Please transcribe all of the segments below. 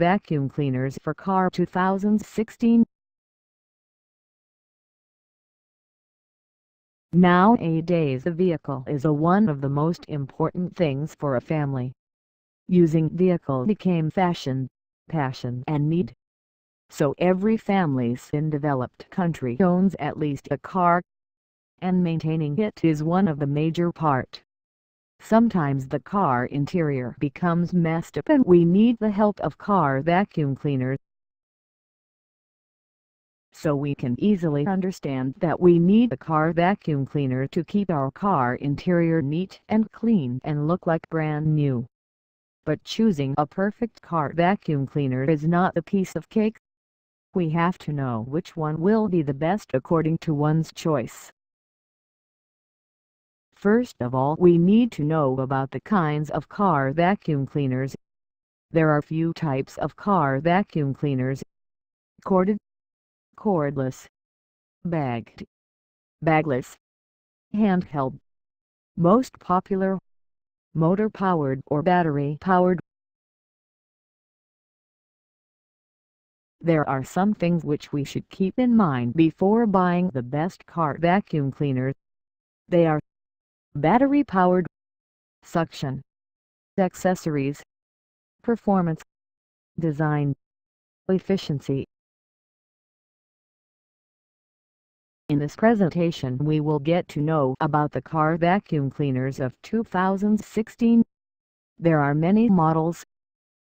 vacuum cleaners for car 2016. Nowadays a vehicle is one of the most important things for a family. Using vehicle became fashion, passion and need. So every family in developed country owns at least a car, and maintaining it is one of the major part. Sometimes the car interior becomes messed up and we need the help of car vacuum cleaners. So we can easily understand that we need a car vacuum cleaner to keep our car interior neat and clean and look like brand new. But choosing a perfect car vacuum cleaner is not a piece of cake. We have to know which one will be the best according to one's choice. First of all, we need to know about the kinds of car vacuum cleaners. There are few types of car vacuum cleaners: corded, cordless, bagged, bagless, handheld. Most popular: motor-powered or battery-powered. There are some things which we should keep in mind before buying the best car vacuum cleaner. They are: battery-powered, suction, accessories, performance, design, efficiency. In this presentation we will get to know about the car vacuum cleaners of 2016. There are many models.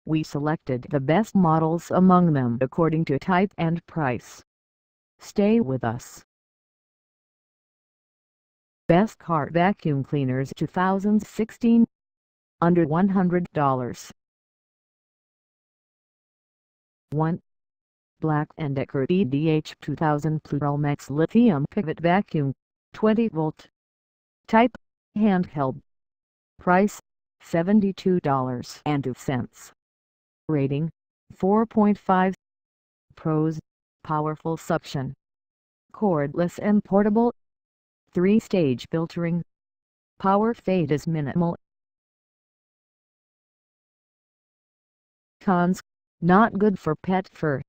We selected the best models among them according to type and price. Stay with us. Best car vacuum cleaners 2016. Under $100. 1. Black & Decker EDH 2000 Plural Max Lithium Pivot Vacuum, 20 volt. Type: handheld. Price: $72.02. Rating: 4.5. Pros: powerful suction, cordless and portable, 3-stage filtering, power fade is minimal. Cons: not good for pet fur,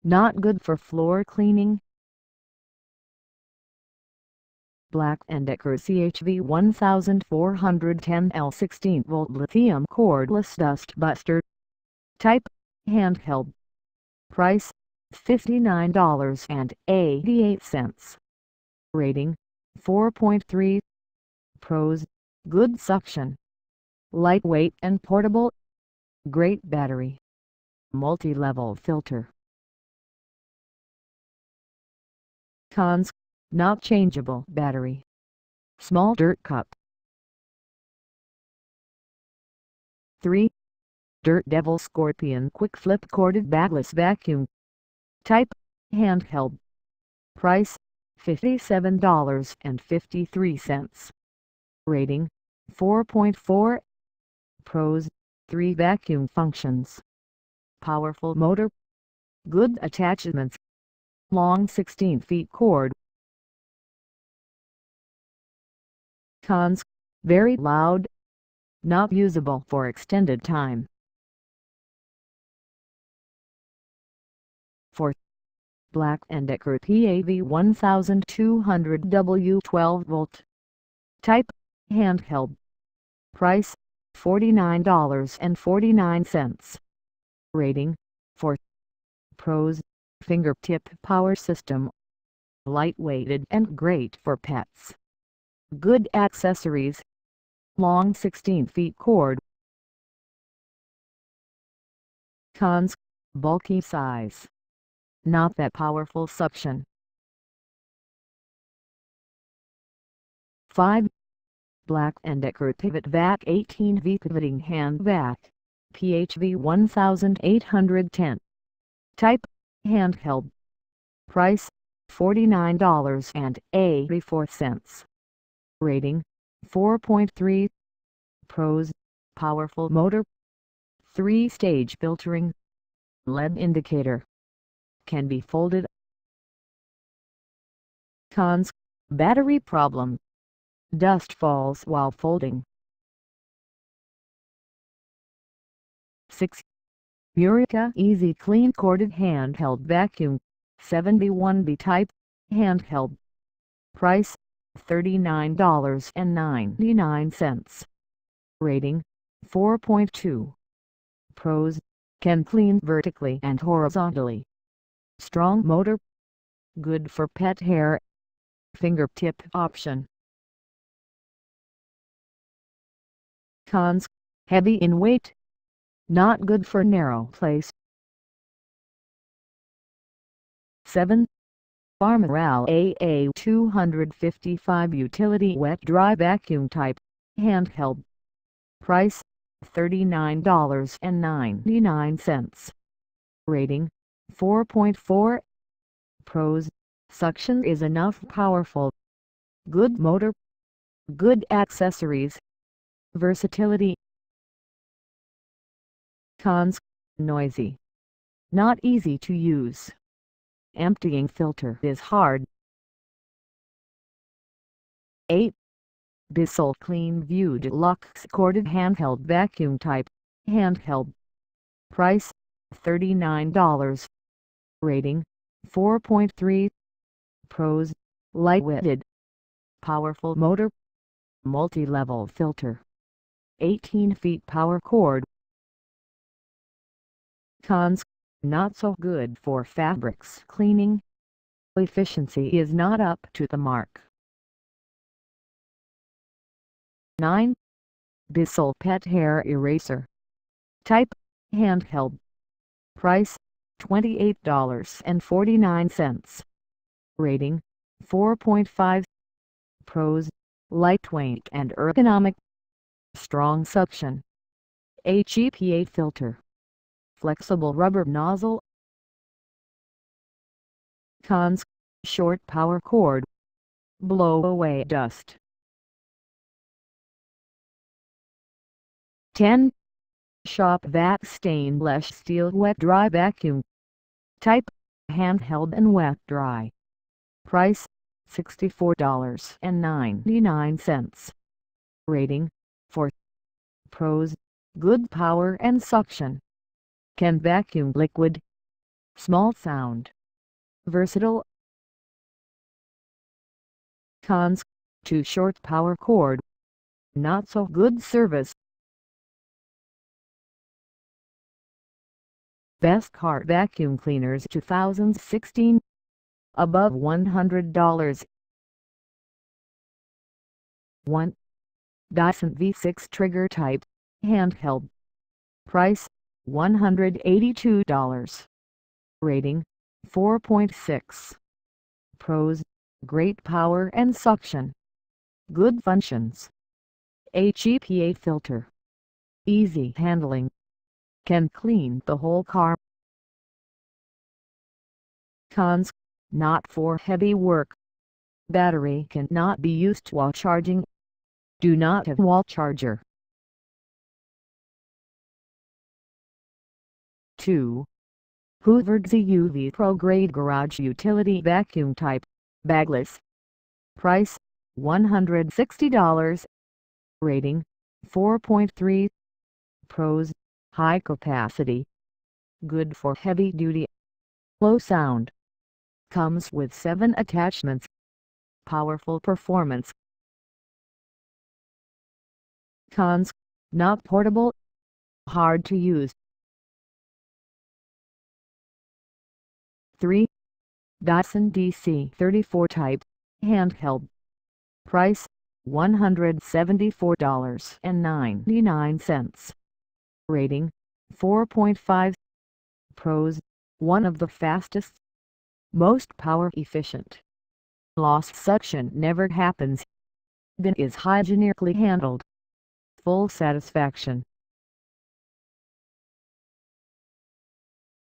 not good for floor cleaning. Black & Decker CHV 1410L 16V Lithium Cordless Dust Buster. Type: handheld. Price: $59.88. Rating: 4.3. Pros: good suction, lightweight and portable, great battery, multi-level filter. Cons: not changeable battery, small dirt cup. 3. Dirt Devil Scorpion Quick Flip Corded Bagless Vacuum. Type: handheld. Price: $57.53. Rating: 4.4. Pros: 3 vacuum functions, powerful motor, good attachments, long 16 feet cord. Cons: very loud, not usable for extended time. 4. Black & Decker PAV 1200W 12 volt. Type: handheld. Price: $49.49. Rating: 4. Pros: fingertip power system, lightweighted and great for pets, good accessories, long 16 feet cord. Cons: bulky size, not that powerful suction. 5. Black & Decker Pivot Vac 18V Pivoting Hand Vac, PHV 1810. Type: handheld. Price: $49.84. Rating: 4.3. Pros: powerful motor, 3-stage filtering, LED indicator, can be folded. Cons: battery problem, dust falls while folding. 6. Eureka Easy Clean Corded Handheld Vacuum, 71B type, handheld. Price, $39.99. Rating, 4.2. Pros, can clean vertically and horizontally. Strong motor. Good for pet hair. Fingertip option. Cons, heavy in weight. Not good for narrow place. 7. Farmeral AA 255 Utility Wet Dry Vacuum Type, handheld. Price, $39.99. Rating, 4.4. Pros, suction is enough powerful. Good motor. Good accessories. Versatility. Cons, noisy. Not easy to use. Emptying filter is hard. 8. Bissell Clean View Deluxe Corded Handheld Vacuum Type, handheld. Price, $39. Rating, 4.3. Pros, light-weighted. Powerful motor. Multi-level filter. 18 feet power cord. Cons, not so good for fabrics cleaning. Efficiency is not up to the mark. 9. Bissell Pet Hair Eraser. Type, handheld. Price, $28.49. Rating, 4.5. Pros, lightweight and ergonomic. Strong suction. HEPA filter. Flexible rubber nozzle. Cons, short power cord. Blow away dust. 10. Shop Vac Stainless Steel Wet Dry Vacuum. Type, handheld and wet dry. Price, $64.99. Rating, 4. Pros, good power and suction. Can vacuum liquid. Small sound. Versatile. Cons, too short power cord. Not so good service. Best Car Vacuum Cleaners 2016. Above $100. 1. Dyson V6 Trigger Type, handheld. Price, $182. Rating, 4.6. Pros, great power and suction. Good functions. HEPA filter. Easy handling. Can clean the whole car. Cons, not for heavy work. Battery cannot be used while charging. Do not have wall charger. 2. Hoover ZUV Pro Grade Garage Utility Vacuum Type, bagless. Price, $160. Rating, 4.3. Pros, high capacity. Good for heavy duty. Low sound. Comes with 7 attachments. Powerful performance. Cons, not portable. Hard to use. 3. Dyson DC-34 Type, handheld. Price, $174.99. Rating, 4.5. Pros, one of the fastest, most power efficient. Lost suction never happens. Bin is hygienically handled. Full satisfaction.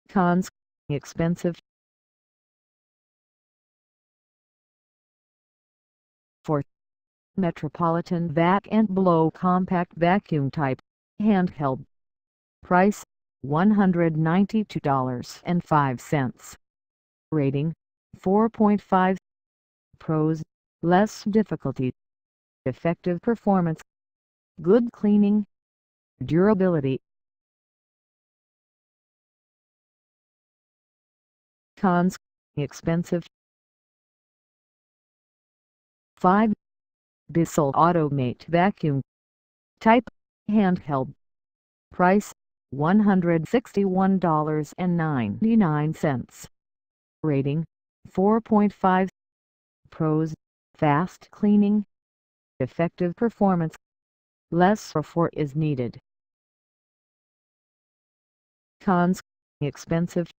Cons, expensive. 4. Metropolitan Vac and Blow Compact Vacuum Type, handheld. Price, $192.05. Rating, 4.5. Pros, less difficulty. Effective performance. Good cleaning. Durability. Cons: expensive. 5. Bissell Automate Vacuum. Type: handheld. Price: $161.99. Rating: 4.5. Pros: fast cleaning, effective performance, less effort is needed. Cons: expensive.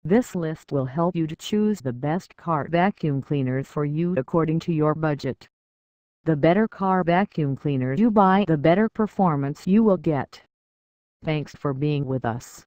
This list will help you to choose the best car vacuum cleaners for you according to your budget. The better car vacuum cleaner you buy, the better performance you will get. Thanks for being with us.